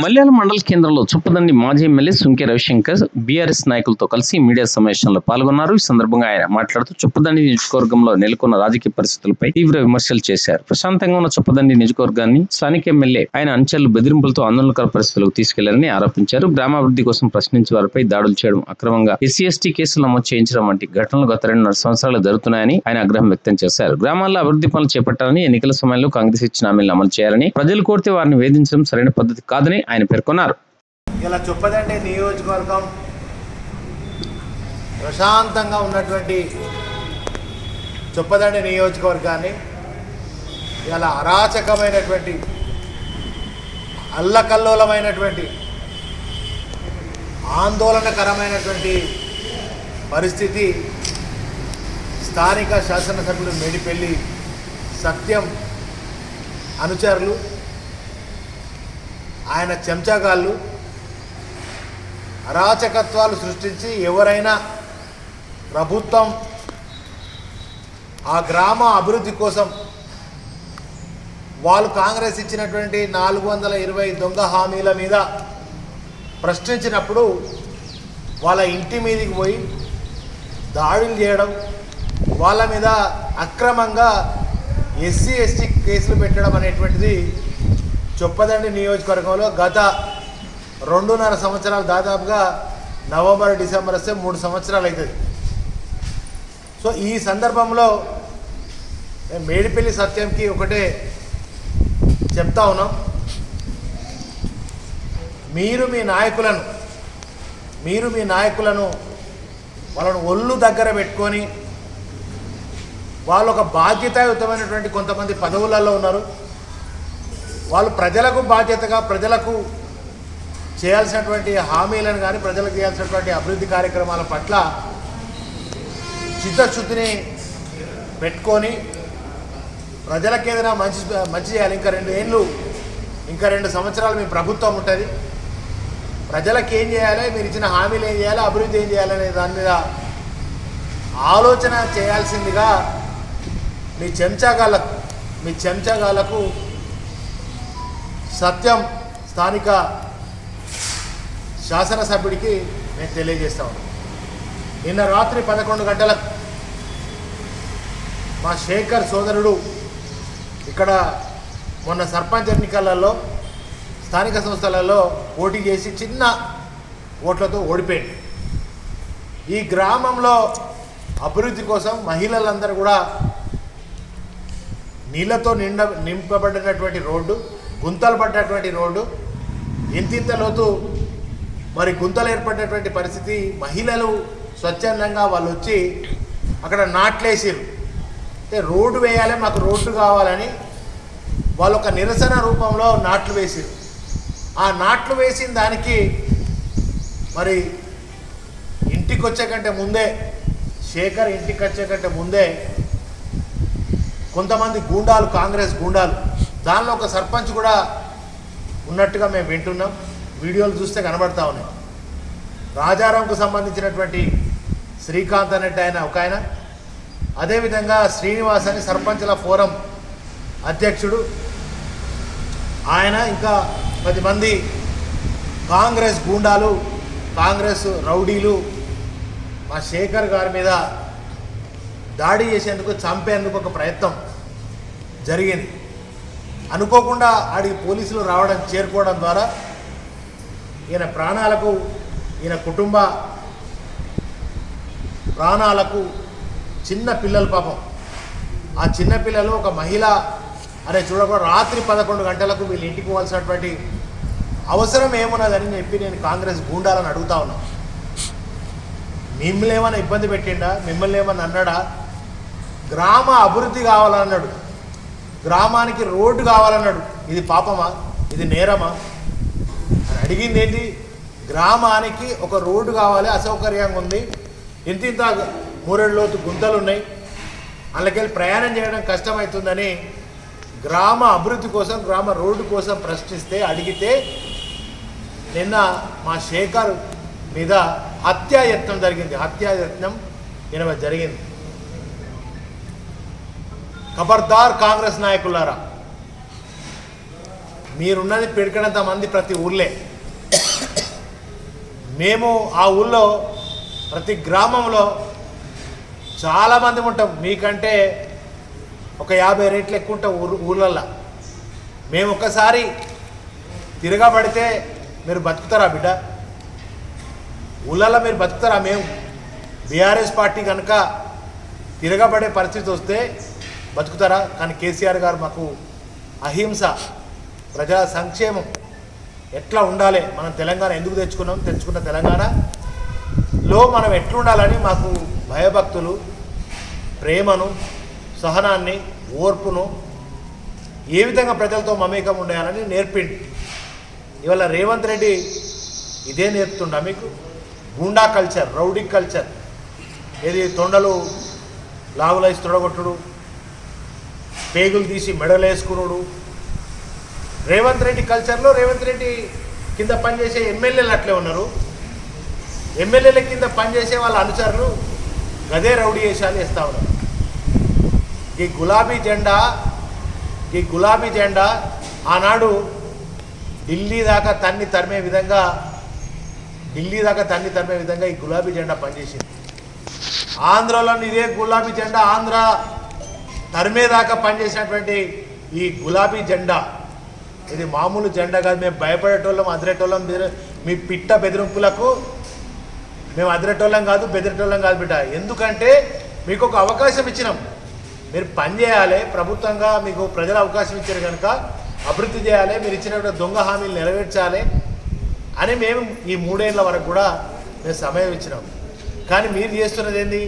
మల్యాల మండల కేంద్రంలో చొప్పదండి మాజీ ఎమ్మెల్యే సుంకె రవిశంకర్ బీఆర్ఎస్ నాయకులతో కలిసి మీడియా సమావేశంలో పాల్గొన్నారు. ఈ సందర్భంగా ఆయన మాట్లాడుతూ చొప్పదండి నియోజకవర్గంలో నెలకొన్న రాజకీయ పరిస్థితులపై తీవ్ర విమర్శలు చేశారు. ప్రశాంతంగా ఉన్న చొప్పదండి నియోజకవర్గాన్ని స్థానిక ఎమ్మెల్యే ఆయన అంచెలు బెదిరింపులతో ఆందోళనకర పరిస్థితులకు తీసుకెళ్లారని ఆరోపించారు. గ్రామాభివృద్ధి కోసం ప్రశ్నించే వారిపై దాడులు చేయడం, అక్రమంగా ఎస్సీ/ఎస్టీ కేసులు నమోదు చేయించడం వంటి ఘటనలు గత 2.5 సంవత్సరాలు జరుగుతున్నాయని ఆయన ఆగ్రహం వ్యక్తం చేశారు. గ్రామాల్లో అభివృద్ధి పనులు చేపట్టాలని, ఎన్నికల సమయంలో కాంగ్రెస్ ఇచ్చిన హామీలను అమలు చేయాలని, ప్రజలు కోరితే వారిని వేధించడం సరైన పద్ధతి కాదని ఆయన పేర్కొన్నారు. ఇలా చొప్పదండి నియోజకవర్గం ప్రశాంతంగా ఉన్నటువంటి చొప్పదండి నియోజకవర్గాన్ని ఇలా అరాచకమైనటువంటి అల్లకల్లోలమైనటువంటి ఆందోళనకరమైనటువంటి పరిస్థితి స్థానిక శాసనసభ్యులు మేడిపల్లి సత్యం అనుచరులు, ఆయన చెంచాగాళ్ళు అరాచకత్వాలు సృష్టించి ఎవరైనా ప్రభుత్వం ఆ గ్రామ అభివృద్ధి కోసం వాళ్ళు కాంగ్రెస్ ఇచ్చినటువంటి 420 దొంగ హామీల మీద ప్రశ్నించినప్పుడు వాళ్ళ ఇంటి మీదకి పోయి దాడులు చేయడం, వాళ్ళ మీద అక్రమంగా ఎస్సీ/ఎస్టీ కేసులు పెట్టడం అనేటువంటిది చొప్పదండి నియోజకవర్గంలో గత 2.5 సంవత్సరాలు, దాదాపుగా నవంబర్ డిసెంబర్ వస్తే 3 సంవత్సరాలు అవుతుంది. సో ఈ సందర్భంలో మేడిపల్లి సత్యంకి ఒకటే చెప్తా ఉన్నాం, మీరు మీ నాయకులను వాళ్ళను ఒళ్ళు దగ్గర పెట్టుకొని, వాళ్ళు ఒక బాధ్యతాయుతమైనటువంటి కొంతమంది పదవులలో ఉన్నారు, వాళ్ళు ప్రజలకు బాధ్యతగా ప్రజలకు చేయాల్సినటువంటి హామీలను కానీ ప్రజలకు చేయాల్సినటువంటి అభివృద్ధి కార్యక్రమాల పట్ల చిత్తశుద్ధిని పెట్టుకొని ప్రజలకు ఏదైనా మంచి చేయాలి. ఇంకా 2 సంవత్సరాలు మీ ప్రభుత్వం ఉంటుంది, ప్రజలకు ఏం చేయాలి, మీరు ఇచ్చిన హామీలు ఏం చేయాలి, అభివృద్ధి ఏం చేయాలనే దాని మీద ఆలోచన చేయాల్సిందిగా మీ చెంచాగాళ్లకు సత్యం స్థానిక శాసనసభ్యుడికి నేను తెలియజేస్తా ఉన్నాను. నిన్న రాత్రి 11 గంటలకు మా శేఖర్ సోదరుడు ఇక్కడ మొన్న సర్పంచ్ ఎన్నికలలో స్థానిక సంస్థలలో పోటీ చేసి చిన్న ఓట్లతో ఓడిపోయింది. ఈ గ్రామంలో అభివృద్ధి కోసం మహిళలందరూ కూడా నీళ్లతో నింపబడినటువంటి రోడ్డు, గుంతలు పడ్డటువంటి రోడ్డు, ఇంతింత లోతు మరి గుంతలు ఏర్పడినటువంటి పరిస్థితి. మహిళలు స్వచ్ఛందంగా వాళ్ళు వచ్చి అక్కడ నాట్లేసిరు, అంటే రోడ్డు వేయాలి, మాకు రోడ్డు కావాలని వాళ్ళు ఒక నిరసన రూపంలో నాట్లు వేసిరు. ఆ నాట్లు వేసిన దానికి మరి ఇంటికి వచ్చే కంటే ముందే, శేఖర్ ఇంటికి వచ్చే కంటే ముందే కొంతమంది గూండాలు, కాంగ్రెస్ గూండాలు, దానిలో ఒక సర్పంచ్ కూడా ఉన్నట్టుగా మేము వింటున్నాం, వీడియోలు చూస్తే కనబడతా ఉన్నాయి. రాజారాంకు సంబంధించినటువంటి శ్రీకాంత్ అనేటి ఒక ఆయన, అదేవిధంగా శ్రీనివాస్ అని సర్పంచుల ఫోరం అధ్యక్షుడు ఆయన, ఇంకా 10 మంది కాంగ్రెస్ గూండాలు, కాంగ్రెస్ రౌడీలు మా శేఖర్ గారి మీద దాడి చేసేందుకు, చంపేందుకు ఒక ప్రయత్నం జరిగింది. అనుకోకుండా ఆడికి పోలీసులు చేరుకోవడం ద్వారా ఈయన ప్రాణాలకు, ఈయన కుటుంబ ప్రాణాలకు, చిన్న పిల్లలు పాపం, ఆ చిన్న పిల్లలు, ఒక మహిళ, అరే చూడకుండా రాత్రి 11 గంటలకు వీళ్ళు ఇంటికి పోవాల్సినటువంటి అవసరం ఏమున్నదని చెప్పి నేను కాంగ్రెస్ గూండాలను అడుగుతా ఉన్నా. మిమ్మల్ని ఏమైనా ఇబ్బంది పెట్టిండా, మిమ్మల్ని ఏమన్నా అన్నాడా? గ్రామ అభివృద్ధి కావాలన్నాడు, గ్రామానికి రోడ్డు కావాలన్నాడు. ఇది పాపమా, ఇది నేరమా అని అడిగింది ఏంటి? గ్రామానికి ఒక రోడ్డు కావాలి, అసౌకర్యంగా ఉంది, ఇంత 3 లోతు గుంతలు ఉన్నాయి, అందులోకెళ్ళి ప్రయాణం చేయడం కష్టమవుతుందని గ్రామ అభివృద్ధి కోసం, గ్రామ రోడ్డు కోసం ప్రశ్నిస్తే, అడిగితే నిన్న మా శేఖర్ మీద హత్యాయత్నం జరిగింది. హత్యాయత్నం జరిగింది. ఖబర్దార్ కాంగ్రెస్ నాయకులారా, మీరున్నది పెడికడంత మంది ప్రతి ఊళ్ళే. మేము ఆ ఊళ్ళో ప్రతి గ్రామంలో చాలామంది ఉంటాం, మీకంటే ఒక 50 రెట్లు ఎక్కువ ఉంటాం ఊళ్ళల్లో. మేము ఒక్కసారి తిరగబడితే మీరు బతుకుతారా బిడ్డ? ఊళ్ళల్లో మీరు బతుకుతారా? మేము బీఆర్ఎస్ పార్టీ కనుక తిరగబడే పరిస్థితి వస్తే బతుకుతారా? కానీ కేసీఆర్ గారు మాకు అహింస, ప్రజా సంక్షేమం ఎట్లా ఉండాలి, మనం తెలంగాణ ఎందుకు తెచ్చుకున్న తెలంగాణలో మనం ఎట్లుండాలని మాకు భయభక్తులు, ప్రేమను, సహనాన్ని, ఓర్పును, ఏ విధంగా ప్రజలతో మమేకం ఉండాలని నేర్పిండి. ఇవాళ రేవంత్ రెడ్డి ఇదే నేర్పుతుండా మీకు? గూండా కల్చర్, రౌడీ కల్చర్, ఏది తొండలు లాగులేసి తొడగొట్టుడు, పేగులు తీసి మెడలు వేసుకున్నాడు. రేవంత్ రెడ్డి కల్చర్లో రేవంత్ రెడ్డి కింద పనిచేసే ఎమ్మెల్యేలు అట్లే ఉన్నారు. ఎమ్మెల్యేల కింద పనిచేసే వాళ్ళ అనుచరులు గదే రౌడీ వేషాలు వేస్తూ ఉన్నారు. ఈ గులాబీ జెండా ఆనాడు ఢిల్లీ దాకా తన్ని తరిమే విధంగా ఈ గులాబీ జెండా పనిచేసింది. ఆంధ్రలో ఇదే గులాబీ జెండా ఆంధ్ర తరిమేదాకా పనిచేసినటువంటి ఈ గులాబీ జెండా ఇది మామూలు జెండా కాదు. మేము భయపడేటోళ్ళం, అదిరేటోళ్ళం. మీ పిట్ట బెదిరింపులకు మేము అదిరేటోళ్ళం కాదు, బెదిరేటోళ్ళం కాదు బిడ్డ. ఎందుకంటే మీకు ఒక అవకాశం ఇచ్చినాం, మీరు పని చేయాలి. ప్రభుత్వంగా మీకు ప్రజలు అవకాశం ఇచ్చారు కనుక అభివృద్ధి చేయాలి, మీరు ఇచ్చినటువంటి దొంగ హామీలు నెరవేర్చాలి అని మేము ఈ 3 ఏళ్ల వరకు కూడా మేము సమయం ఇచ్చినాం. కానీ మీరు చేస్తున్నది ఏంది?